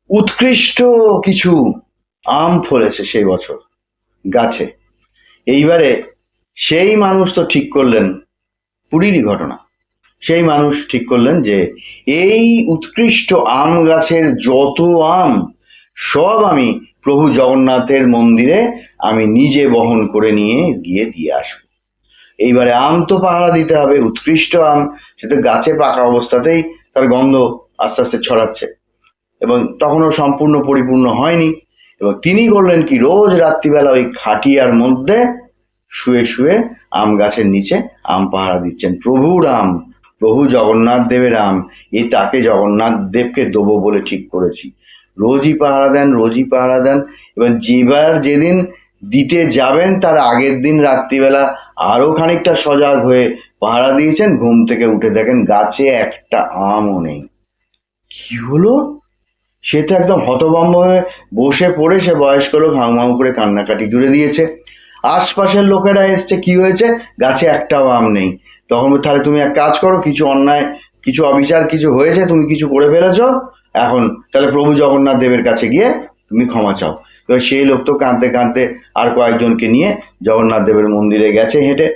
উৎকৃষ্ট কিছু আম ফলেছে সেই বছর গাছে। এইবারে সেই মানুষ তো ঠিক করলেন, পুরীরই ঘটনা, সেই মানুষ ঠিক করলেন যে এই উৎকৃষ্ট আম গাছের যত আম সব আমি প্রভু জগন্নাথের মন্দিরে আমি নিজে বহন করে নিয়ে গিয়ে দিয়ে আসবো। এইবারে আম তো পাহারা দিতে হবে, উৎকৃষ্ট আম, সেটা গাছে পাকা অবস্থাতেই তার গন্ধ আস্তে আস্তে ছড়াচ্ছে এবং তখনও সম্পূর্ণ পরিপূর্ণ হয়নি। এবং তিনি করলেন কি, রোজ রাত্রিবেলা ওই খাটিয়ার মধ্যে শুয়ে শুয়ে আম গাছের নিচে আম পাহারা দিচ্ছেন। প্রভুর আম, প্রভু জগন্নাথ দেবের আম, এই তাকে জগন্নাথ দেবকে দেবো বলে ঠিক করেছি। রোজই পাহারা দেন, রোজই পাহারা দেন। এবার যেদিন দিতে যাবেন তার আগের দিন রাত্রিবেলা আরো খানিকটা সজাগ হয়ে পাহারা দিয়েছেন, ঘুম থেকে উঠে দেখেন গাছে একটা আমও নেই। কি হলো? সে তো একদম হতভম্ব হয়ে বসে পড়ে, সে বয়স্ক লোক হাউমাউ করে কান্নাকাটি জুড়ে দিয়েছে। আশপাশের লোকেরা এসছে, কি হয়েছে, গাছে একটাও আম নেই। তখন তাহলে তুমি এক কাজ করো, কিছু অন্যায়, কিছু অবিচার কিছু হয়েছে, তুমি কিছু করে ফেলেছো, এখন তাহলে প্রভু জগন্নাথ দেবের কাছে গিয়ে তুমি ক্ষমা চাও। এবার সেই লোক তো কাঁদতে কাঁদতে আর কয়েকজনকে নিয়ে জগন্নাথ দেবের মন্দিরে গেছে হেঁটে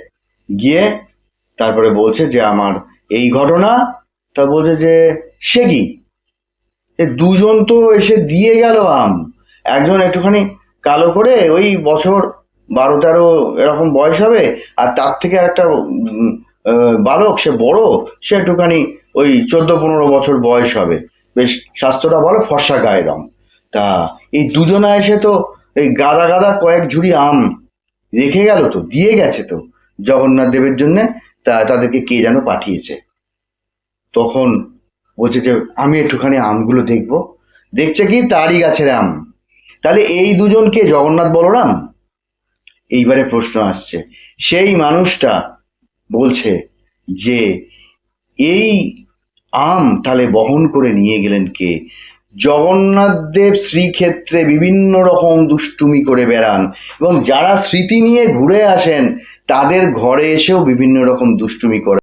গিয়ে, তারপরে বলছে যে আমার এই ঘটনা। তা বলছে যে সে কি, দুজন তো এসে দিয়ে গেল আম, একজন একটুখানি কালো করে, ওই বছর 12-13 এরকম বয়স হবে, আর তার থেকে একটা বালক, সে বড়, সে একটুখানি ওই 14-15 বছর বয়স হবে, বেশ স্বাস্থ্যটা ভালো, ফর্সা গায়ের রং। তা এই দুজনা এসে তো এই গাদা গাদা কয়েক ঝুড়ি আম রেখে গেল, তো দিয়ে গেছে তো জগন্নাথ দেবের জন্য, তাদেরকে কে যেন পাঠিয়েছে। তখন বলছে যে আমি একটুখানি আমগুলো দেখবো। দেখছে কি, তারই গাছের আম। তাহলে এই দুজন কে, জগন্নাথ বলরাম? এইবারে প্রশ্ন আসছে, সেই মানুষটা বলছে যে এই আম তাহলে বহন করে নিয়ে গেলেন কে? জগন্নাথ দেব শ্রীক্ষেত্রে বিভিন্ন রকম দুষ্টুমি করে বেড়ান, এবং যারা স্মৃতি নিয়ে ঘুরে আসেন তাদের ঘরে এসেও বিভিন্ন রকম দুষ্টুমি করে।